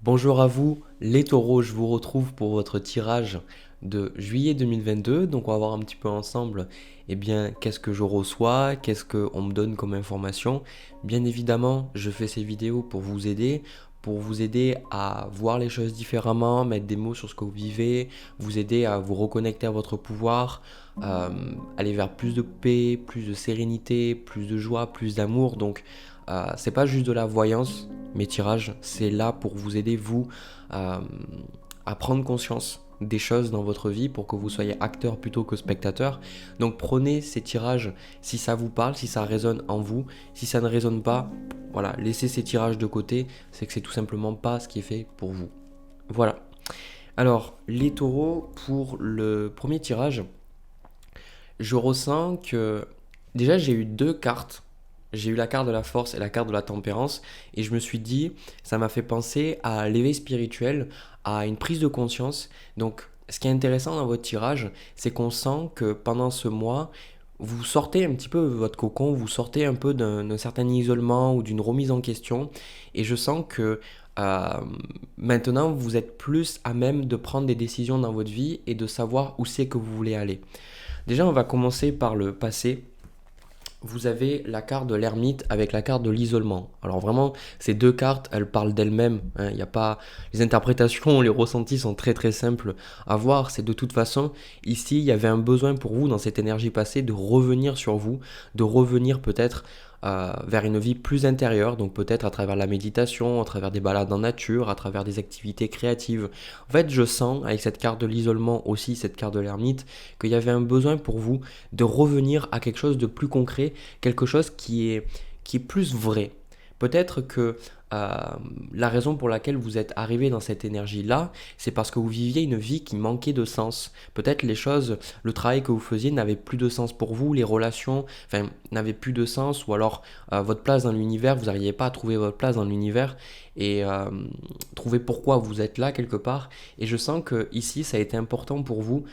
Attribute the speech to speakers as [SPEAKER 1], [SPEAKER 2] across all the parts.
[SPEAKER 1] Bonjour à vous, les taureaux, je vous retrouve pour votre tirage de juillet 2022. Donc on va voir un petit peu ensemble, qu'est-ce que je reçois, qu'est-ce qu'on me donne comme information. Bien évidemment, je fais ces vidéos pour vous aider à voir les choses différemment, mettre des mots sur ce que vous vivez, vous aider à vous reconnecter à votre pouvoir, euh, aller vers plus de paix, plus de sérénité, plus de joie, plus d'amour. Donc c'est pas juste de la voyance, mes tirages, c'est là pour vous aider, vous, à, à prendre conscience des choses dans votre vie pour que vous soyez acteur plutôt que spectateur. Donc prenez ces tirages si ça vous parle, si ça résonne en vous. Si ça ne résonne pas, voilà, laissez ces tirages de côté, c'est que c'est tout simplement pas ce qui est fait pour vous. Voilà. Alors, les taureaux, pour le premier tirage, je ressens que déjà j'ai eu deux cartes. J'ai eu la carte de la force et la carte de la tempérance. Et je me suis dit, ça m'a fait penser à l'éveil spirituel, à une prise de conscience. Donc, ce qui est intéressant dans votre tirage, c'est qu'on sent que pendant ce mois, vous sortez un petit peu de votre cocon, vous sortez un peu d'un certain isolement ou d'une remise en question. Et je sens que euh, maintenant, vous êtes plus à même de prendre des décisions dans votre vie et de savoir où c'est que vous voulez aller. Déjà, on va commencer par le passé. Vous avez la carte de l'ermite avec la carte de l'isolement. Alors vraiment, ces deux cartes, elles parlent d'elles-mêmes. Il y a pas les interprétations, les ressentis sont très très simples à voir. C'est de toute façon, ici, il y avait un besoin pour vous dans cette énergie passée de revenir sur vous, de revenir peut-être vers une vie plus intérieure, donc peut-être à travers la méditation, à travers des balades en nature, à travers des activités créatives. En fait, je sens avec cette carte de l'isolement aussi, cette carte de l'ermite, qu'il y avait un besoin pour vous de revenir à quelque chose de plus concret, quelque chose qui est plus vrai. Peut-être que euh, la raison pour laquelle vous êtes arrivé dans cette énergie-là, c'est parce que vous viviez une vie qui manquait de sens. Peut-être les choses, le travail que vous faisiez n'avait plus de sens pour vous, les relations, n'avaient plus de sens, ou alors votre place dans l'univers, vous n'arriviez pas à trouver votre place dans l'univers et trouver pourquoi vous êtes là quelque part. Et je sens que ici, ça a été important pour vous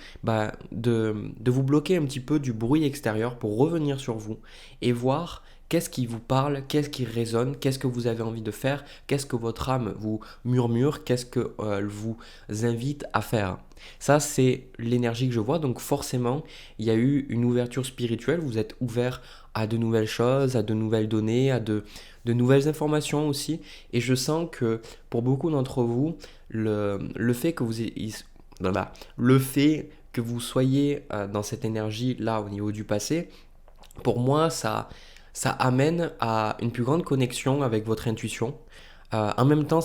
[SPEAKER 1] de vous bloquer un petit peu du bruit extérieur pour revenir sur vous et voir qu'est-ce qui vous parle, qu'est-ce qui résonne, qu'est-ce que vous avez envie de faire, qu'est-ce que votre âme vous murmure, qu'est-ce que vous invite à faire. Ça, c'est l'énergie que je vois. Donc forcément, il y a eu une ouverture spirituelle. Vous êtes ouvert à de nouvelles choses, à de nouvelles données, à de nouvelles informations aussi. Et je sens que pour beaucoup d'entre vous, le fait que le fait que vous soyez dans cette énergie-là au niveau du passé, pour moi, ça amène à une plus grande connexion avec votre intuition. En même temps,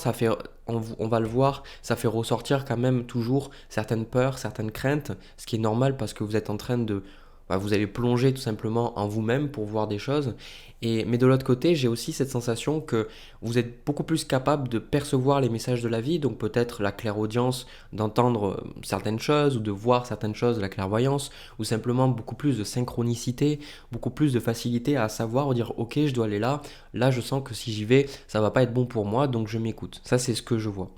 [SPEAKER 1] on va le voir, ça fait ressortir quand même toujours certaines peurs, certaines craintes, ce qui est normal parce que vous êtes en train vous allez plonger tout simplement en vous-même pour voir des choses. Mais de l'autre côté, j'ai aussi cette sensation que vous êtes beaucoup plus capable de percevoir les messages de la vie, donc peut-être la clairaudience, d'entendre certaines choses ou de voir certaines choses, la clairvoyance, ou simplement beaucoup plus de synchronicité, beaucoup plus de facilité à savoir ou dire ok, je dois aller là, là je sens que si j'y vais, ça va pas être bon pour moi, donc je m'écoute. Ça c'est ce que je vois.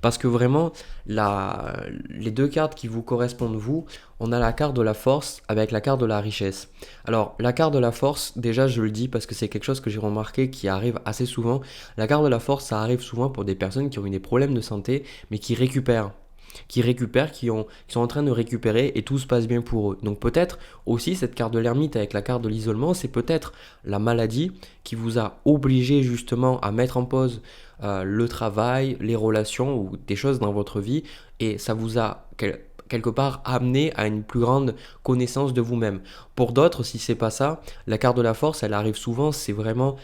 [SPEAKER 1] Parce que vraiment, les deux cartes qui vous correspondent vous, on a la carte de la force avec la carte de la richesse. Alors, la carte de la force, déjà je le dis parce que c'est quelque chose que j'ai remarqué qui arrive assez souvent. La carte de la force, ça arrive souvent pour des personnes qui ont eu des problèmes de santé, mais qui sont en train de récupérer et tout se passe bien pour eux. Donc peut-être aussi cette carte de l'ermite avec la carte de l'isolement, c'est peut-être la maladie qui vous a obligé justement à mettre en pause le travail, les relations ou des choses dans votre vie et ça vous a quelque part amené à une plus grande connaissance de vous-même. Pour d'autres, si c'est pas ça, la carte de la force, elle arrive souvent, c'est vraiment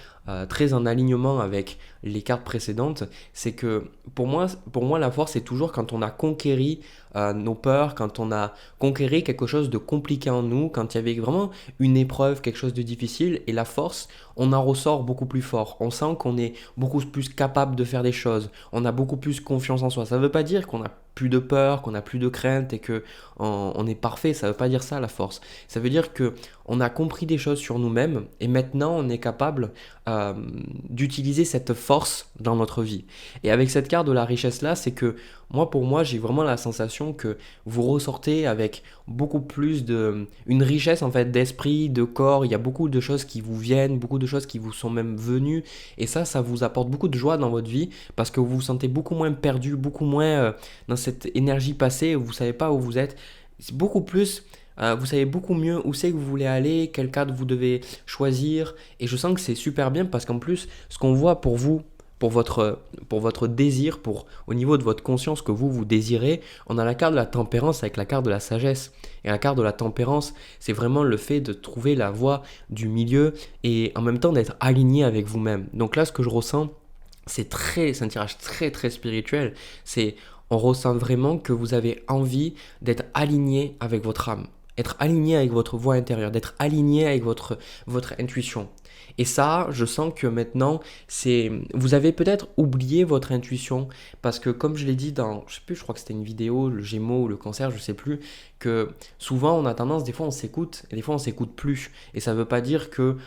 [SPEAKER 1] très en alignement avec les cartes précédentes. C'est que pour moi, la force, c'est toujours quand on a conquéri nos peurs, quand on a conquéri quelque chose de compliqué en nous, quand il y avait vraiment une épreuve, quelque chose de difficile, et la force, on en ressort beaucoup plus fort. On sent qu'on est beaucoup plus capable de faire des choses. On a beaucoup plus confiance en soi. Ça ne veut pas dire qu'on a plus de peur, qu'on a plus de crainte et que on est parfait. Ça ne veut pas dire ça la force. Ça veut dire que on a compris des choses sur nous-mêmes et maintenant on est capable d'utiliser cette force dans notre vie. Et avec cette carte de la richesse là, c'est que pour moi, j'ai vraiment la sensation que vous ressortez avec beaucoup plus une richesse en fait d'esprit, de corps. Il y a beaucoup de choses qui vous viennent, beaucoup de choses qui vous sont même venues. Et ça vous apporte beaucoup de joie dans votre vie parce que vous vous sentez beaucoup moins perdu, beaucoup moins dans cette énergie passée où vous savez pas où vous êtes. C'est beaucoup plus. Vous savez beaucoup mieux où c'est que vous voulez aller, quel cadre vous devez choisir. Et je sens que c'est super bien parce qu'en plus, ce qu'on voit pour vous, pour votre désir, au niveau de votre conscience que vous désirez, on a la carte de la tempérance avec la carte de la sagesse. Et la carte de la tempérance, c'est vraiment le fait de trouver la voie du milieu et en même temps d'être aligné avec vous-même. Donc là, ce que je ressens, c'est un tirage très très spirituel. On ressent vraiment que vous avez envie d'être aligné avec votre âme, être aligné avec votre voix intérieure, d'être aligné avec votre intuition. Et ça, je sens que maintenant, vous avez peut-être oublié votre intuition parce que comme je l'ai dit dans, je sais plus, je crois que c'était une vidéo, le Gémeaux ou le Cancer, je sais plus, que souvent on a tendance, des fois on s'écoute et des fois on s'écoute plus. Et ça veut pas dire que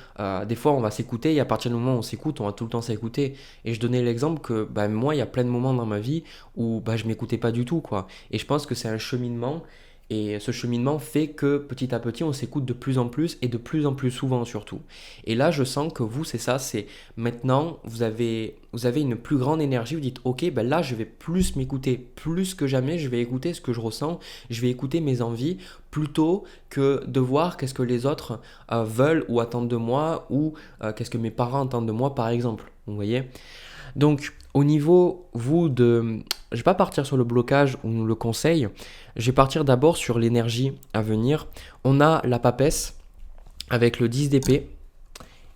[SPEAKER 1] des fois on va s'écouter et à partir du moment où on s'écoute, on va tout le temps s'écouter. Et je donnais l'exemple que moi, il y a plein de moments dans ma vie où je m'écoutais pas du tout, quoi. Et je pense que c'est un cheminement. Et ce cheminement fait que petit à petit, on s'écoute de plus en plus et de plus en plus souvent surtout. Et là, je sens que vous, c'est ça, c'est maintenant, vous avez une plus grande énergie, vous dites, ok, là, je vais plus m'écouter, plus que jamais, je vais écouter ce que je ressens, je vais écouter mes envies, plutôt que de voir qu'est-ce que les autres veulent ou attendent de moi, ou qu'est-ce que mes parents attendent de moi, par exemple. Vous voyez ? Donc, au niveau, je ne vais pas partir sur le blocage ou le conseil, je vais partir d'abord sur l'énergie à venir. On a la papesse avec le 10 d'épée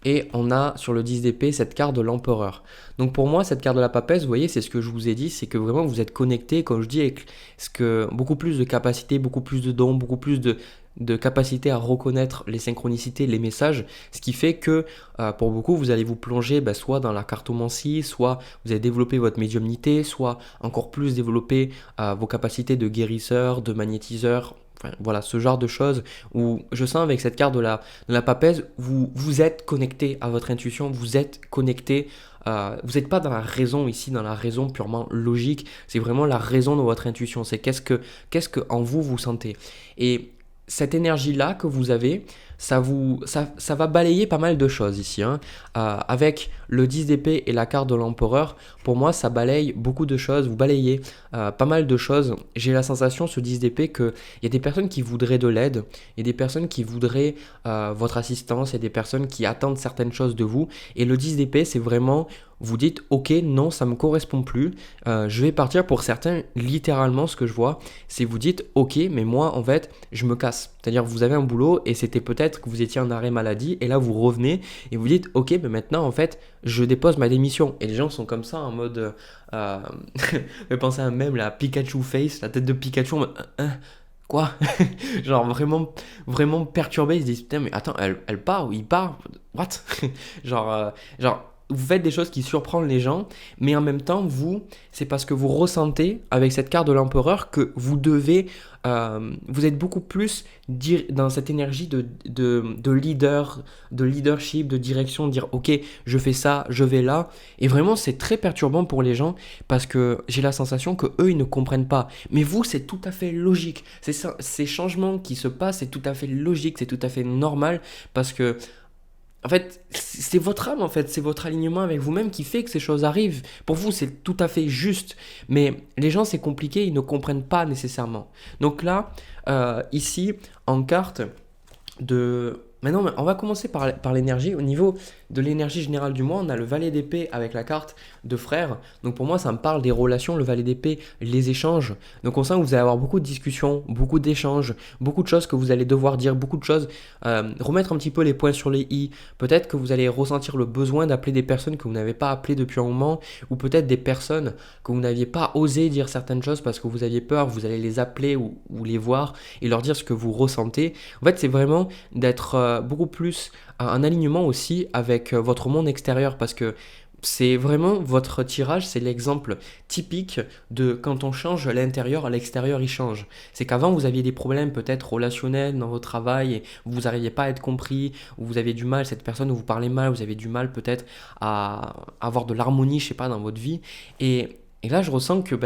[SPEAKER 1] et on a sur le 10 d'épée cette carte de l'empereur. Donc pour moi, cette carte de la papesse, vous voyez, c'est ce que je vous ai dit, c'est que vraiment vous êtes connecté, comme je dis, avec beaucoup plus de capacité, beaucoup plus de dons, beaucoup plus de capacité à reconnaître les synchronicités, les messages, ce qui fait que pour beaucoup, vous allez vous plonger soit dans la cartomancie, soit vous allez développer votre médiumnité, soit encore plus développer vos capacités de guérisseur, de magnétiseur. Enfin, voilà, ce genre de choses où je sens avec cette carte de la papesse, vous êtes connecté à votre intuition, vous êtes connecté, vous n'êtes pas dans la raison ici, dans la raison purement logique, c'est vraiment la raison de votre intuition, c'est qu'est-ce que en vous sentez. Et cette énergie-là que vous avez, ça va balayer pas mal de choses ici. Avec le 10 d'épée et la carte de l'empereur, pour moi, ça balaye beaucoup de choses. Vous balayez pas mal de choses. J'ai la sensation, ce 10 d'épée, qu'il y a des personnes qui voudraient de l'aide, il y a des personnes qui voudraient votre assistance, il y a des personnes qui attendent certaines choses de vous. Et le 10 d'épée, c'est vraiment, vous dites, ok, non, ça ne me correspond plus. Je vais partir. Pour certains, littéralement, ce que je vois, c'est vous dites, ok, mais moi, en fait, je me casse. C'est-à-dire, vous avez un boulot et c'était peut-être que vous étiez en arrêt maladie et là, vous revenez et vous dites, ok, mais maintenant, en fait, je dépose ma démission. Et les gens sont comme ça en mode, je pensez à un mème, la Pikachu face, la tête de Pikachu, en mode, quoi? Genre vraiment, vraiment perturbé, ils se disent, putain, mais attends, elle part ou il part? What? genre, vous faites des choses qui surprennent les gens, mais en même temps, c'est parce que vous ressentez avec cette carte de l'empereur que vous devez, vous êtes beaucoup plus dans cette énergie de leader, de leadership, de direction, de dire ok, je fais ça, je vais là. Et vraiment, c'est très perturbant pour les gens parce que j'ai la sensation que eux ils ne comprennent pas. Mais vous, c'est tout à fait logique. Ces changements qui se passent, c'est tout à fait logique, c'est tout à fait normal parce que en fait, c'est votre âme, en fait, c'est votre alignement avec vous-même qui fait que ces choses arrivent. Pour vous, c'est tout à fait juste. Mais les gens, c'est compliqué, ils ne comprennent pas nécessairement. Donc là, ici, en carte de... Maintenant, on va commencer par l'énergie. Au niveau de l'énergie générale du mois, on a le valet d'épée avec la carte de frère. Donc pour moi, ça me parle des relations, le valet d'épée, les échanges. Donc on sent que vous allez avoir beaucoup de discussions, beaucoup d'échanges, beaucoup de choses que vous allez devoir dire, beaucoup de choses, remettre un petit peu les points sur les i. Peut-être que vous allez ressentir le besoin d'appeler des personnes que vous n'avez pas appelées depuis un moment, ou peut-être des personnes que vous n'aviez pas osé dire certaines choses parce que vous aviez peur, vous allez les appeler ou les voir et leur dire ce que vous ressentez. En fait, c'est vraiment d'être beaucoup plus en alignement aussi avec votre monde extérieur parce que c'est vraiment votre tirage, c'est l'exemple typique de quand on change l'intérieur, à l'extérieur il change. C'est qu'avant vous aviez des problèmes peut-être relationnels dans votre travail et vous n'arriviez pas à être compris, ou vous avez du mal, cette personne vous parlez mal, vous avez du mal peut-être à avoir de l'harmonie, je sais pas, dans votre vie. Et là je ressens que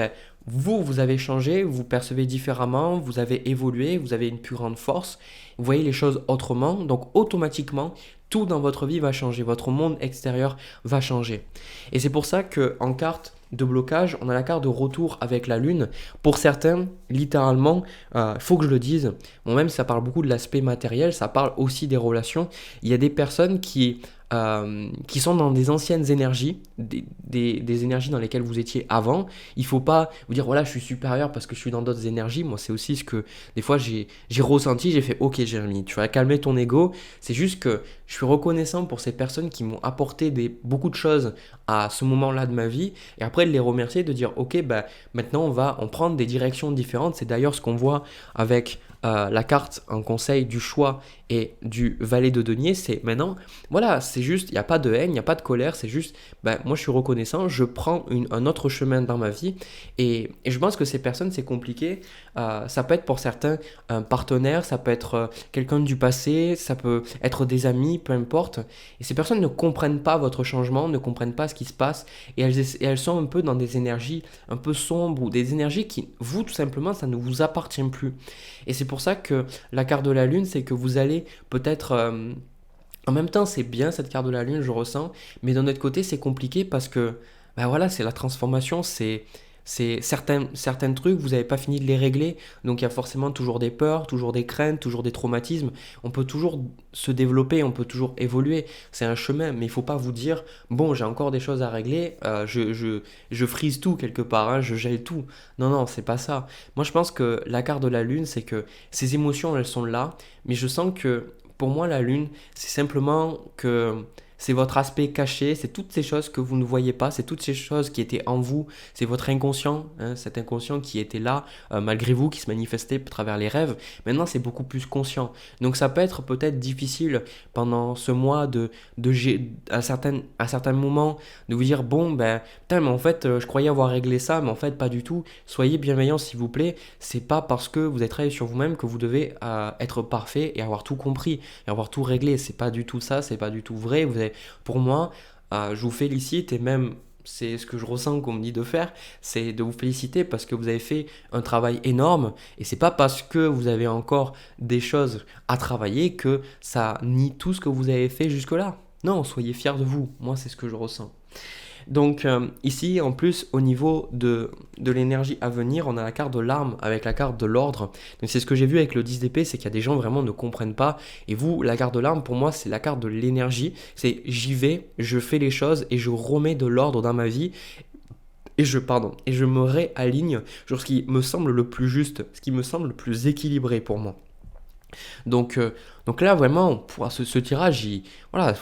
[SPEAKER 1] vous avez changé, vous percevez différemment, vous avez évolué, vous avez une plus grande force, vous voyez les choses autrement, donc automatiquement tout dans votre vie va changer, votre monde extérieur va changer. Et c'est pour ça qu'en carte de blocage, on a la carte de retour avec la lune. Pour certains, littéralement, il faut que je le dise, moi-même ça parle beaucoup de l'aspect matériel, ça parle aussi des relations. Il y a des personnes qui sont dans des anciennes énergies, des énergies dans lesquelles vous étiez avant. Il ne faut pas vous dire, voilà, je suis supérieur parce que je suis dans d'autres énergies. Moi, c'est aussi ce que des fois j'ai ressenti, j'ai fait, ok Jérémy, tu vas calmer ton ego. C'est juste que je suis reconnaissant pour ces personnes qui m'ont apporté beaucoup de choses à ce moment-là de ma vie. Et après, de les remercier, de dire, ok, maintenant on va en prendre des directions différentes. C'est d'ailleurs ce qu'on voit avec la carte en conseil du choix et du valet de denier. C'est maintenant, voilà, c'est juste, il n'y a pas de haine, il n'y a pas de colère, c'est juste, moi je suis reconnaissant, je prends un autre chemin dans ma vie. Et je pense que ces personnes, c'est compliqué. Ça peut être pour certains un partenaire, ça peut être quelqu'un du passé, ça peut être des amis, peu importe. Et ces personnes ne comprennent pas votre changement, ne comprennent pas ce qui se passe, et elles sont un peu dans des énergies un peu sombres, ou des énergies qui, vous, tout simplement, ça ne vous appartient plus. Et c'est pour ça que la carte de la lune, c'est que vous allez peut-être... en même temps, c'est bien cette carte de la lune, je ressens, mais d'un autre côté, c'est compliqué parce que, voilà, c'est la transformation, c'est certains trucs, vous n'avez pas fini de les régler, donc il y a forcément toujours des peurs, toujours des craintes, toujours des traumatismes. On peut toujours se développer, on peut toujours évoluer, c'est un chemin, mais il ne faut pas vous dire, bon, j'ai encore des choses à régler, je frise tout quelque part, hein, je gèle tout. Non, non, c'est pas ça. Moi, je pense que la carte de la lune, c'est que ces émotions, elles sont là, mais je sens que pour moi, la lune, c'est simplement que c'est votre aspect caché, c'est toutes ces choses que vous ne voyez pas, c'est toutes ces choses qui étaient en vous, c'est votre inconscient, hein, cet inconscient qui était là malgré vous, qui se manifestait à travers les rêves. Maintenant, c'est beaucoup plus conscient. Donc ça peut être peut-être difficile pendant ce mois à certains moments de vous dire, bon, putain, mais en fait, je croyais avoir réglé ça, mais en fait, pas du tout. Soyez bienveillants, s'il vous plaît. C'est pas parce que vous êtes travaillé sur vous-même que vous devez être parfait et avoir tout compris et avoir tout réglé. C'est pas du tout ça, c'est pas du tout vrai. Pour moi, je vous félicite, et même c'est ce que je ressens qu'on me dit de faire, c'est de vous féliciter parce que vous avez fait un travail énorme, et c'est pas parce que vous avez encore des choses à travailler que ça nie tout ce que vous avez fait jusque-là. Non, soyez fiers de vous. Moi, c'est ce que je ressens. Donc ici, en plus, au niveau de l'énergie à venir, on a la carte de l'arme avec la carte de l'ordre. Donc c'est ce que j'ai vu avec le 10 d'épée, c'est qu'il y a des gens vraiment ne comprennent pas. Et vous, la carte de l'arme, pour moi, c'est la carte de l'énergie. C'est j'y vais, je fais les choses et je remets de l'ordre dans ma vie. Et je me réaligne sur ce qui me semble le plus juste, ce qui me semble le plus équilibré pour moi. Donc là, vraiment, pour ce tirage, voilà,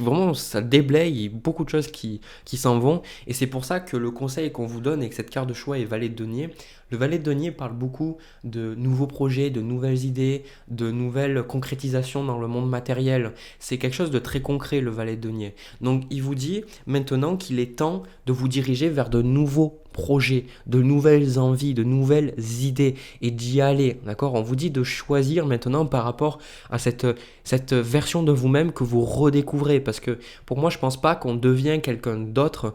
[SPEAKER 1] vraiment, ça déblaye, il y a beaucoup de choses qui s'en vont. Et c'est pour ça que le conseil qu'on vous donne avec cette carte de choix est valet de denier. Le valet de denier parle beaucoup de nouveaux projets, de nouvelles idées, de nouvelles concrétisations dans le monde matériel. C'est quelque chose de très concret, le valet de denier. Donc il vous dit maintenant qu'il est temps de vous diriger vers de nouveaux projets, de nouvelles envies, de nouvelles idées, et d'y aller, d'accord? On vous dit de choisir maintenant par rapport à cette version de vous-même que vous redécouvrez, parce que pour moi, je pense pas qu'on devient quelqu'un d'autre.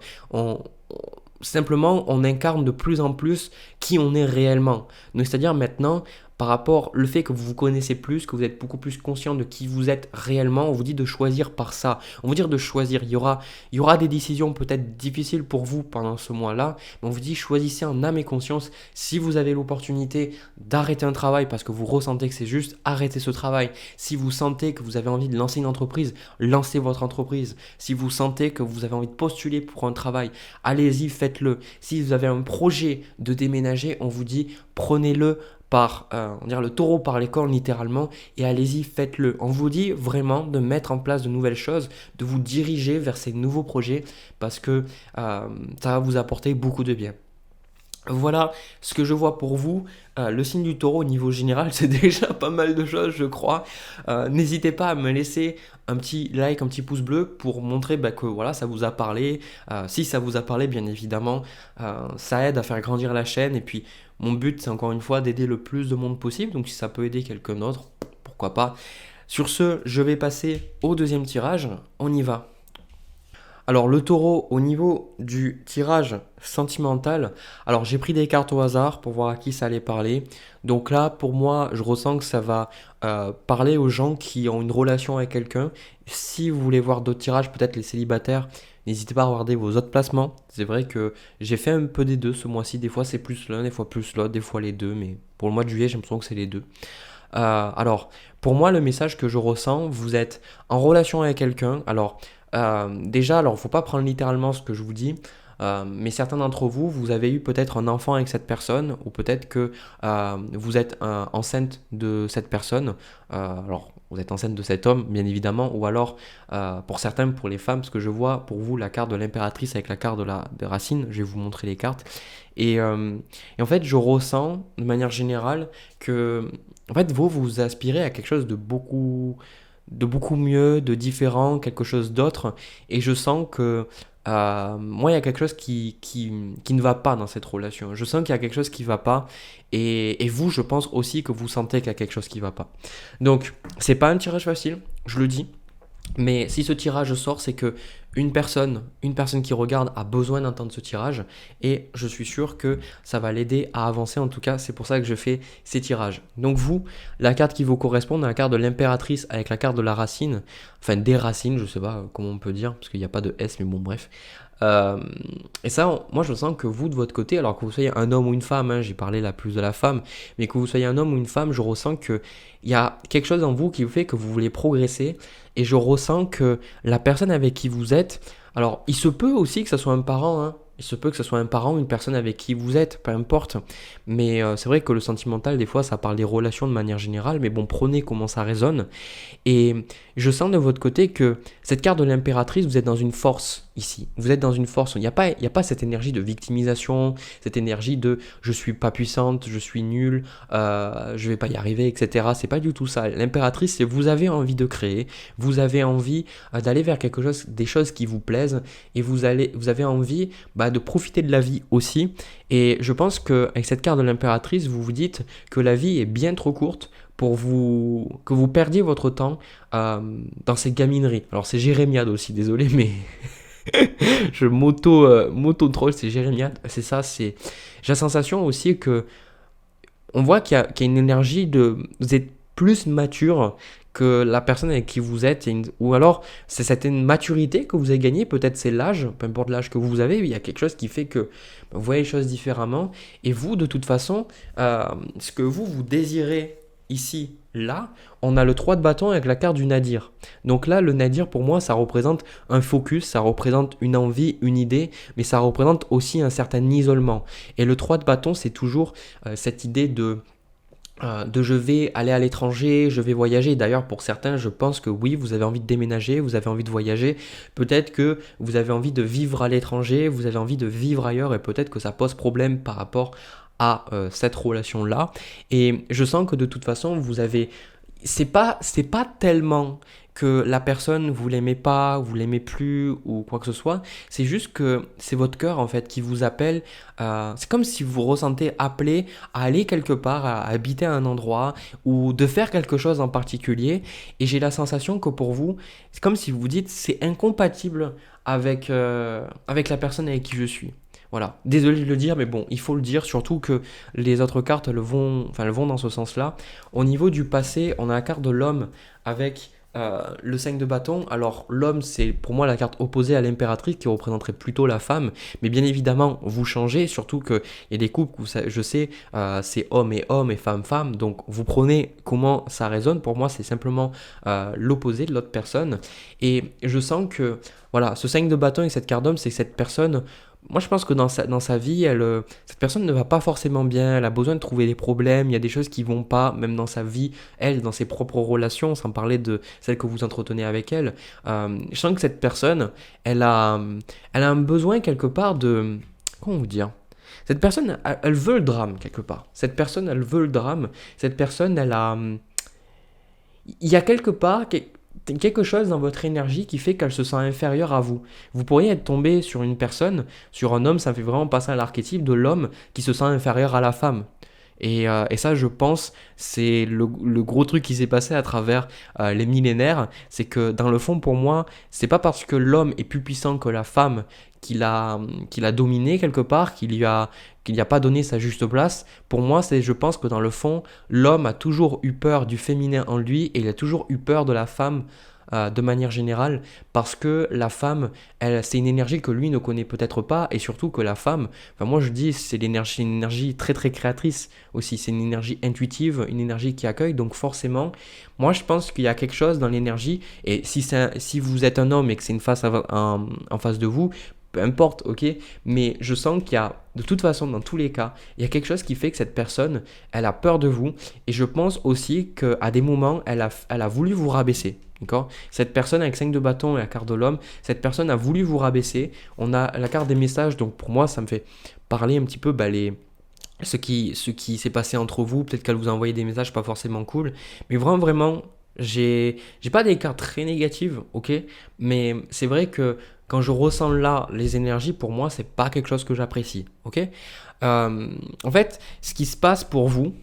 [SPEAKER 1] Simplement, on incarne de plus en plus qui on est réellement. Donc, c'est-à-dire maintenant, par rapport au fait que vous vous connaissez plus, que vous êtes beaucoup plus conscient de qui vous êtes réellement, on vous dit de choisir par ça. On vous dit de choisir. Il y aura des décisions peut-être difficiles pour vous pendant ce mois-là, mais on vous dit choisissez en âme et conscience. Si vous avez l'opportunité d'arrêter un travail parce que vous ressentez que c'est juste, arrêtez ce travail. Si vous sentez que vous avez envie de lancer une entreprise, lancez votre entreprise. Si vous sentez que vous avez envie de postuler pour un travail, allez-y, faites-le. Si vous avez un projet de déménager, on vous dit prenez-le on dirait le taureau par les cornes littéralement, et allez-y, faites-le. On vous dit vraiment de mettre en place de nouvelles choses, de vous diriger vers ces nouveaux projets parce que ça va vous apporter beaucoup de bien. Voilà ce que je vois pour vous. Le signe du taureau au niveau général, c'est déjà pas mal de choses, je crois. N'hésitez pas à me laisser un petit like, un petit pouce bleu pour montrer bah, que voilà, ça vous a parlé. Si ça vous a parlé, bien évidemment, ça aide à faire grandir la chaîne. Et puis, mon but, c'est encore une fois d'aider le plus de monde possible. Donc, si ça peut aider quelqu'un d'autre, pourquoi pas. Sur ce, je vais passer au deuxième tirage. On y va. Alors le taureau, au niveau du tirage sentimental, alors j'ai pris des cartes au hasard pour voir à qui ça allait parler. Donc là, pour moi, je ressens que ça va parler aux gens qui ont une relation avec quelqu'un. Si vous voulez voir d'autres tirages, peut-être les célibataires, n'hésitez pas à regarder vos autres placements. C'est vrai que j'ai fait un peu des deux ce mois-ci. Des fois c'est plus l'un, des fois plus l'autre, des fois les deux. Mais pour le mois de juillet, j'ai l'impression que c'est les deux. Alors, pour moi, le message que je ressens, vous êtes en relation avec quelqu'un. Alors, déjà, alors, faut pas prendre littéralement ce que je vous dis. Mais certains d'entre vous, vous avez eu peut-être un enfant avec cette personne, ou peut-être que vous êtes enceinte de cette personne. Alors, vous êtes enceinte de cet homme, bien évidemment, ou alors, pour certains, pour les femmes, parce que je vois pour vous la carte de l'impératrice avec la carte de Racine, je vais vous montrer les cartes. Et, euh, et en fait, je ressens, de manière générale, que en fait, vous aspirez à quelque chose de beaucoup mieux, de différent, quelque chose d'autre. Et je sens que moi, il y a quelque chose qui ne va pas dans cette relation. Je sens qu'il y a quelque chose qui ne va pas. Et vous, je pense aussi que vous sentez qu'il y a quelque chose qui ne va pas. Donc, c'est pas un tirage facile, je le dis. Mais si ce tirage sort, c'est que une personne qui regarde a besoin d'entendre ce tirage et je suis sûr que ça va l'aider à avancer. En tout cas, c'est pour ça que je fais ces tirages. Donc vous, la carte qui vous correspond, la carte de l'impératrice avec la carte de la racine, enfin des racines, je sais pas comment on peut dire parce qu'il n'y a pas de S, mais bon bref. Euh, et ça, moi je sens que vous de votre côté, alors que vous soyez un homme ou une femme, hein, j'ai parlé là plus de la femme, mais que vous soyez un homme ou une femme, je ressens que il y a quelque chose en vous qui vous fait que vous voulez progresser et je ressens que la personne avec qui vous êtes, alors il se peut aussi que ce soit un parent, hein. Il se peut que ce soit un parent ou une personne avec qui vous êtes, peu importe. Mais c'est vrai que le sentimental, des fois, ça parle des relations de manière générale. Mais bon, prenez comment ça résonne. Et je sens de votre côté que cette carte de l'impératrice, vous êtes dans une force ici. Vous êtes dans une force. Il y a pas cette énergie de victimisation, cette énergie de je suis pas puissante, je suis nulle, je vais pas y arriver, etc. C'est pas du tout ça. L'impératrice, c'est vous avez envie de créer, vous avez envie d'aller vers quelque chose, des choses qui vous plaisent, et vous avez envie de profiter de la vie aussi. Et je pense qu'avec cette carte de l'impératrice, vous vous dites que la vie est bien trop courte pour que vous perdiez votre temps dans ces gamineries. Alors c'est Jérémiade aussi, désolé, mais je moto troll, c'est Jérémiade. C'est ça, j'ai la sensation aussi que on voit qu'il y a une énergie de vous êtes plus mature que la personne avec qui vous êtes, ou alors c'est cette maturité que vous avez gagnée, peut-être c'est l'âge, peu importe l'âge que vous avez, il y a quelque chose qui fait que vous voyez les choses différemment, et vous de toute façon, ce que vous désirez ici, là, on a le 3 de bâton avec la carte du nadir. Donc là, le nadir pour moi, ça représente un focus, ça représente une envie, une idée, mais ça représente aussi un certain isolement. Et le 3 de bâton, c'est toujours cette idée de je vais aller à l'étranger, je vais voyager. D'ailleurs, pour certains, je pense que oui, vous avez envie de déménager, vous avez envie de voyager. Peut-être que vous avez envie de vivre à l'étranger, vous avez envie de vivre ailleurs et peut-être que ça pose problème par rapport à cette relation-là. Et je sens que de toute façon, c'est pas tellement que la personne vous l'aimez pas, vous l'aimez plus ou quoi que ce soit, c'est juste que c'est votre cœur en fait qui vous appelle. C'est comme si vous vous ressentez appelé à aller quelque part, à habiter à un endroit ou de faire quelque chose en particulier. Et j'ai la sensation que pour vous, c'est comme si vous vous dites c'est incompatible avec la personne avec qui je suis. Voilà, désolé de le dire, mais bon, il faut le dire, surtout que les autres cartes elles vont dans ce sens-là. Au niveau du passé, on a la carte de l'homme avec le 5 de bâton. Alors l'homme, c'est pour moi la carte opposée à l'impératrice qui représenterait plutôt la femme. Mais bien évidemment, vous changez, surtout qu'il y a des couples où je sais, c'est homme et femme, femme. Donc vous prenez comment ça résonne. Pour moi, c'est simplement l'opposé de l'autre personne. Et je sens que, voilà, ce 5 de bâton et cette carte d'homme, c'est que cette personne... Moi, je pense que dans sa vie, cette personne ne va pas forcément bien. Elle a besoin de trouver des problèmes. Il y a des choses qui vont pas, même dans sa vie, elle, dans ses propres relations, sans parler de celles que vous entretenez avec elle. Je sens que cette personne, elle a un besoin quelque part de... Comment vous dire? Cette personne, elle veut le drame quelque part. Cette personne, elle veut le drame. Cette personne, elle a... Il y a quelque part quelque chose dans votre énergie qui fait qu'elle se sent inférieure à vous. Vous pourriez être tombé sur une personne, sur un homme, ça fait vraiment passer à l'archétype de l'homme qui se sent inférieur à la femme. Et ça, je pense, c'est le gros truc qui s'est passé à travers les millénaires. C'est que dans le fond, pour moi, c'est pas parce que l'homme est plus puissant que la femme qu'il a dominé quelque part, qu'il n'y a pas donné sa juste place. Pour moi, je pense que dans le fond, l'homme a toujours eu peur du féminin en lui et il a toujours eu peur de la femme de manière générale parce que la femme, c'est une énergie que lui ne connaît peut-être pas et surtout que la femme, enfin moi je dis c'est une énergie très très créatrice aussi, c'est une énergie intuitive, une énergie qui accueille donc forcément, moi je pense qu'il y a quelque chose dans l'énergie et si vous êtes un homme et que c'est une face en face de vous, peu importe, ok, mais je sens qu'il y a, de toute façon, dans tous les cas, il y a quelque chose qui fait que cette personne, elle a peur de vous, et je pense aussi qu'à des moments, elle a voulu vous rabaisser, d'accord. Cette personne avec 5 de bâton et la carte de l'homme, cette personne a voulu vous rabaisser, on a la carte des messages, donc pour moi, ça me fait parler un petit peu, ce qui s'est passé entre vous, peut-être qu'elle vous a envoyé des messages pas forcément cool, mais vraiment, j'ai pas des cartes très négatives, ok, mais c'est vrai que quand je ressens là les énergies, pour moi, c'est pas quelque chose que j'apprécie, ok. En fait, ce qui se passe pour vous,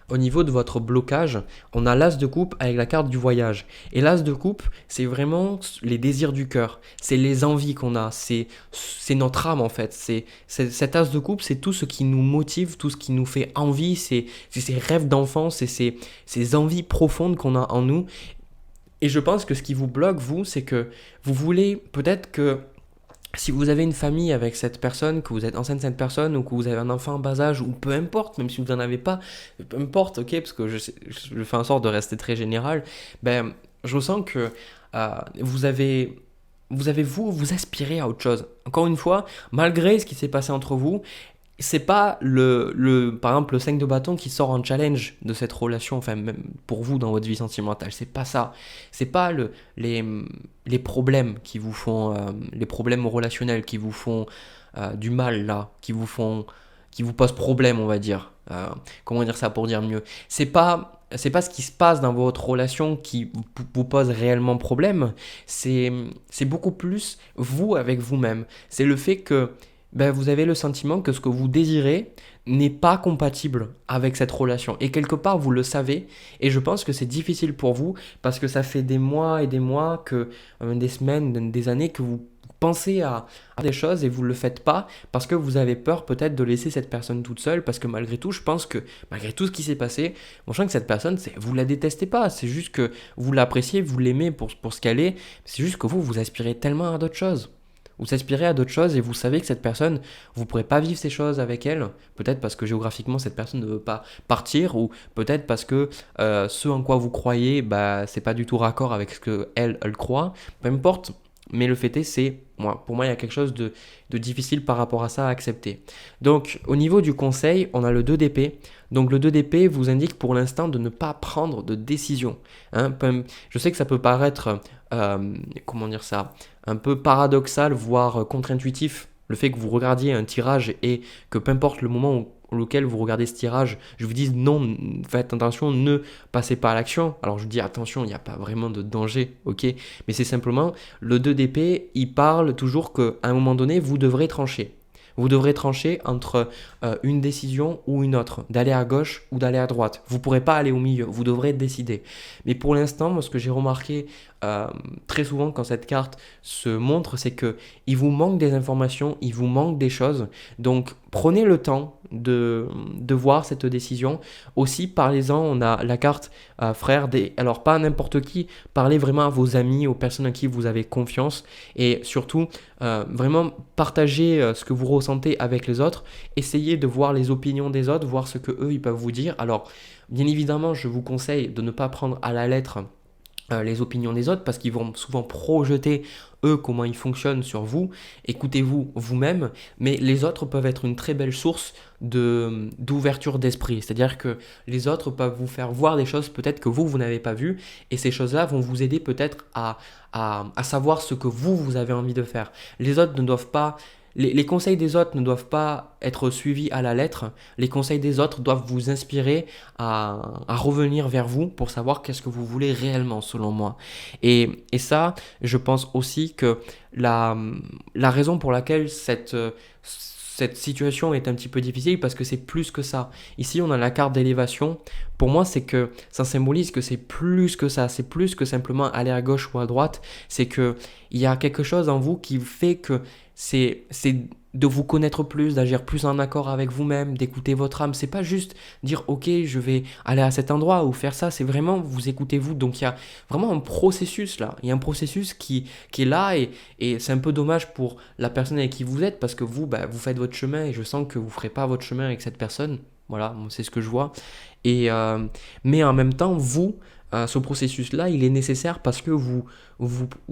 [SPEAKER 1] au niveau de votre blocage, on a l'as de coupe avec la carte du voyage. Et l'as de coupe, c'est vraiment les désirs du cœur, c'est les envies qu'on a, c'est notre âme en fait. Cet as de coupe, c'est tout ce qui nous motive, tout ce qui nous fait envie, c'est ces rêves d'enfance, c'est ces envies profondes qu'on a en nous. Et je pense que ce qui vous bloque, vous, c'est que vous voulez peut-être que si vous avez une famille avec cette personne, que vous êtes enceinte de cette personne ou que vous avez un enfant en bas âge ou peu importe, même si vous n'en avez pas, peu importe, ok, parce que je fais en sorte de rester très général, ben, je ressens que vous avez... vous aspirez à autre chose. Encore une fois, malgré ce qui s'est passé entre vous, c'est pas par exemple le 5 de bâton qui sort en challenge de cette relation, enfin même pour vous dans votre vie sentimentale, c'est pas ça. C'est pas les problèmes qui vous font, les problèmes relationnels qui vous font du mal là, qui vous posent problème on va dire. Comment dire ça pour dire mieux? C'est pas ce qui se passe dans votre relation qui vous pose réellement problème, c'est beaucoup plus vous avec vous-même. C'est le fait que ben, vous avez le sentiment que ce que vous désirez n'est pas compatible avec cette relation. Et quelque part, vous le savez. Et je pense que c'est difficile pour vous parce que ça fait des mois et des mois, des semaines, des années que vous pensez à des choses et vous ne le faites pas parce que vous avez peur peut-être de laisser cette personne toute seule. Parce que malgré tout, je pense que malgré tout ce qui s'est passé, je sens que cette personne, vous la détestez pas. C'est juste que vous l'appréciez, vous l'aimez pour ce qu'elle est. C'est juste que vous aspirez tellement à d'autres choses. Vous aspirez à d'autres choses et vous savez que cette personne, vous ne pourrez pas vivre ces choses avec elle, peut-être parce que géographiquement cette personne ne veut pas partir ou peut-être parce que ce en quoi vous croyez, bah, c'est pas du tout raccord avec ce que elle croit, peu importe. Mais le fait est, pour moi, il y a quelque chose de difficile par rapport à ça à accepter. Donc, au niveau du conseil, on a le 2 d'épée. Donc, le 2 d'épée vous indique pour l'instant de ne pas prendre de décision. Hein. Je sais que ça peut paraître, comment dire ça, un peu paradoxal, voire contre-intuitif, le fait que vous regardiez un tirage et que peu importe le moment auquel vous regardez ce tirage, je vous dis non, faites attention, ne passez pas à l'action. Alors je vous dis attention, il n'y a pas vraiment de danger, ok, mais c'est simplement le 2 d'épée, il parle toujours qu'à un moment donné, vous devrez trancher. Vous devrez trancher entre une décision ou une autre, d'aller à gauche ou d'aller à droite. Vous ne pourrez pas aller au milieu, vous devrez décider. Mais pour l'instant, moi, ce que j'ai remarqué très souvent quand cette carte se montre, c'est qu'il vous manque des informations, il vous manque des choses. Donc, prenez le temps de voir cette décision. Aussi, parlez-en, on a la carte frère, alors pas à n'importe qui, parlez vraiment à vos amis, aux personnes à qui vous avez confiance et surtout, vraiment partagez ce que vous ressentez avec les autres. Essayez de voir les opinions des autres, voir ce que eux ils peuvent vous dire. Alors, bien évidemment, je vous conseille de ne pas prendre à la lettre les opinions des autres parce qu'ils vont souvent projeter eux comment ils fonctionnent sur vous. Écoutez-vous vous-même, mais les autres peuvent être une très belle source d'ouverture d'esprit. C'est-à-dire que les autres peuvent vous faire voir des choses peut-être que vous n'avez pas vues et ces choses-là vont vous aider peut-être à savoir ce que vous avez envie de faire. Les autres ne doivent pas les conseils des autres ne doivent pas être suivis à la lettre. Les conseils des autres doivent vous inspirer à revenir vers vous pour savoir qu'est-ce que vous voulez réellement, selon moi. Et ça, je pense aussi que la, la raison pour laquelle cette situation est un petit peu difficile, parce que c'est plus que ça. Ici, on a la carte d'élévation. Pour moi, c'est que ça symbolise que c'est plus que ça. C'est plus que simplement aller à gauche ou à droite. C'est que il y a quelque chose en vous qui fait que c'est de vous connaître plus, d'agir plus en accord avec vous-même, d'écouter votre âme. C'est pas juste dire ok, je vais aller à cet endroit ou faire ça. C'est vraiment vous écoutez vous. Donc il y a vraiment un processus là. Il y a un processus qui est là, et c'est un peu dommage pour la personne avec qui vous êtes, parce que vous, bah, vous faites votre chemin et je sens que vous ferez pas votre chemin avec cette personne. Voilà, c'est ce que je vois. Mais en même temps, vous, ce processus-là, il est nécessaire parce que vous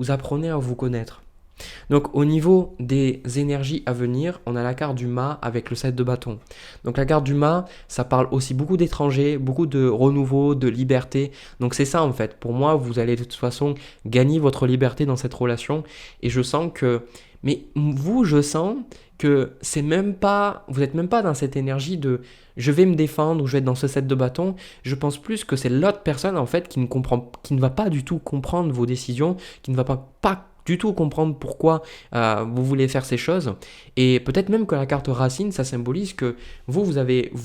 [SPEAKER 1] apprenez à vous connaître. Donc au niveau des énergies à venir, on a la carte du mât avec le 7 de bâton. Donc la carte du mât, ça parle aussi beaucoup d'étrangers, beaucoup de renouveau, de liberté. Donc c'est ça en fait. Pour moi, vous allez de toute façon gagner votre liberté dans cette relation. Et je sens que... Mais vous, je sens que c'est même pas... Vous n'êtes même pas dans cette énergie de je vais me défendre ou je vais être dans ce 7 de bâton. Je pense plus que c'est l'autre personne en fait qui ne comprend, qui ne va pas du tout comprendre vos décisions, qui ne va pas du tout comprendre pourquoi vous voulez faire ces choses. Et peut-être même que la carte racine, ça symbolise que vous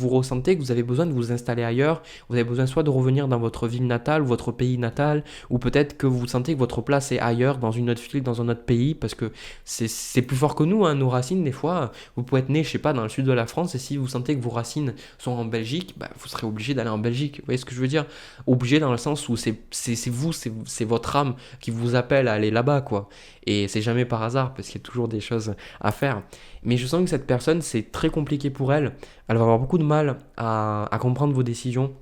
[SPEAKER 1] ressentez que vous avez besoin de vous installer ailleurs, vous avez besoin soit de revenir dans votre ville natale, votre pays natal, ou peut-être que vous sentez que votre place est ailleurs, dans une autre ville, dans un autre pays, parce que c'est plus fort que nous, hein, nos racines, des fois, vous pouvez être né, je sais pas, dans le sud de la France, et si vous sentez que vos racines sont en Belgique, bah, vous serez obligé d'aller en Belgique. Vous voyez ce que je veux dire? Obligé dans le sens où c'est votre âme qui vous appelle à aller là-bas, quoi. Et c'est jamais par hasard, parce qu'il y a toujours des choses à faire. Mais je sens que cette personne, c'est très compliqué pour elle. Elle va avoir beaucoup de mal à comprendre vos décisions.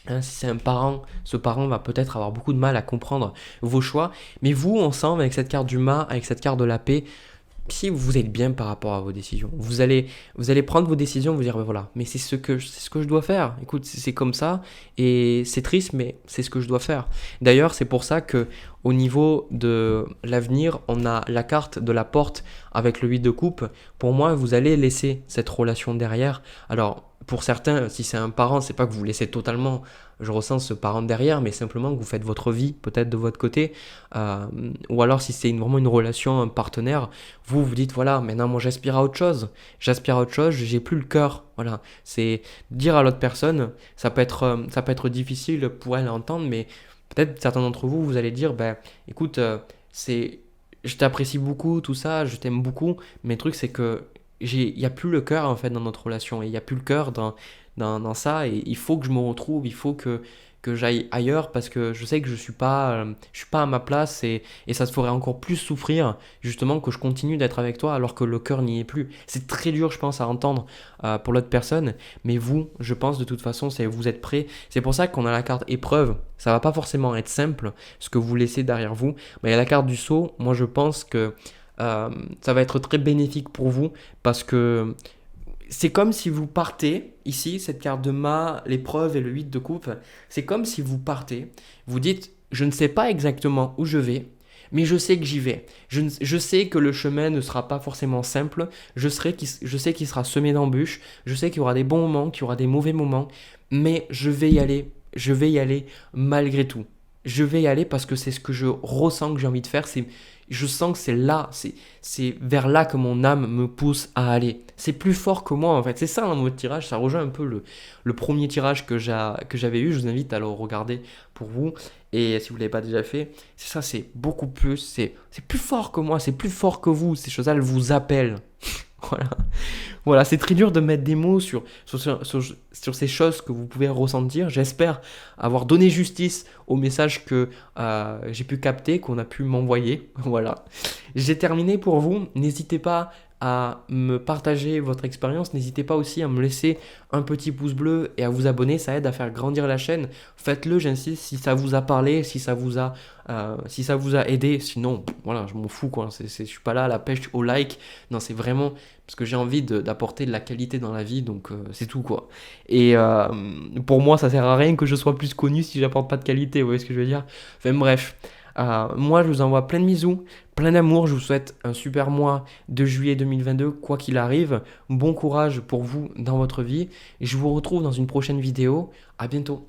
[SPEAKER 1] Hein, si c'est un parent, ce parent va peut-être avoir beaucoup de mal à comprendre vos choix. Mais vous, ensemble, avec cette carte du mât, avec cette carte de la paix, si vous êtes bien par rapport à vos décisions, vous allez prendre vos décisions, vous dire, ben voilà, mais c'est ce que je dois faire. Écoute, c'est comme ça, et c'est triste, mais c'est ce que je dois faire. D'ailleurs, c'est pour ça que au niveau de l'avenir, on a la carte de la porte avec le 8 de coupe. Pour moi, vous allez laisser cette relation derrière. Alors, pour certains, si c'est un parent, c'est pas que vous laissez totalement, je ressens ce parent derrière, mais simplement que vous faites votre vie, peut-être de votre côté. Euh, ou alors, si c'est vraiment une relation, un partenaire, vous dites, voilà, maintenant, moi, j'aspire à autre chose. J'aspire à autre chose, j'ai plus le cœur. Voilà, c'est dire à l'autre personne, ça peut être difficile pour elle à entendre, mais peut-être certains d'entre vous, vous allez dire, ben, écoute, je t'apprécie beaucoup, tout ça, je t'aime beaucoup, mais le truc, c'est que il n'y a plus le cœur en fait dans notre relation, et il n'y a plus le cœur dans ça, et il faut que je me retrouve, il faut que j'aille ailleurs, parce que je sais que je suis pas à ma place, et ça te ferait encore plus souffrir justement que je continue d'être avec toi alors que le cœur n'y est plus. C'est très dur, je pense, à entendre pour l'autre personne, mais vous, je pense de toute façon, vous êtes prêts. C'est pour ça qu'on a la carte épreuve. Ça va pas forcément être simple ce que vous laissez derrière vous, mais il y a la carte du saut. Moi, je pense que ça va être très bénéfique pour vous, parce que c'est comme si vous partez, ici, cette carte de mât, l'épreuve et le 8 de coupe, c'est comme si vous partez, vous dites, je ne sais pas exactement où je vais, mais je sais que j'y vais. Je sais que le chemin ne sera pas forcément simple, je sais qu'il sera semé d'embûches, je sais qu'il y aura des bons moments, qu'il y aura des mauvais moments, mais je vais y aller malgré tout. Je vais y aller parce que c'est ce que je ressens que j'ai envie de faire, je sens que c'est là, c'est vers là que mon âme me pousse à aller. C'est plus fort que moi en fait. C'est ça un mot de tirage, ça rejoint un peu le premier tirage que j'avais eu. Je vous invite à le regarder pour vous. Et si vous ne l'avez pas déjà fait, c'est ça, c'est beaucoup plus, c'est plus fort que moi, c'est plus fort que vous. Ces choses-là, elles vous appellent. Voilà. Voilà, c'est très dur de mettre des mots sur ces choses que vous pouvez ressentir. J'espère avoir donné justice au message que j'ai pu capter, qu'on a pu m'envoyer. Voilà. J'ai terminé pour vous. N'hésitez pas à me partager votre expérience. N'hésitez pas aussi à me laisser un petit pouce bleu et à vous abonner. Ça aide à faire grandir la chaîne. Faites-le, j'insiste, si ça vous a parlé, si ça vous a aidé. Sinon, voilà, je m'en fous, quoi. Je suis pas là à la pêche au like. Non, c'est vraiment parce que j'ai envie d'apporter de la qualité dans la vie, donc c'est tout, quoi. Et pour moi, ça sert à rien que je sois plus connu si j'apporte pas de qualité, vous voyez ce que je veux dire? Enfin bref, Moi, je vous envoie plein de bisous, plein d'amour. Je vous souhaite un super mois de juillet 2022, quoi qu'il arrive. Bon courage pour vous dans votre vie. Et je vous retrouve dans une prochaine vidéo. À bientôt.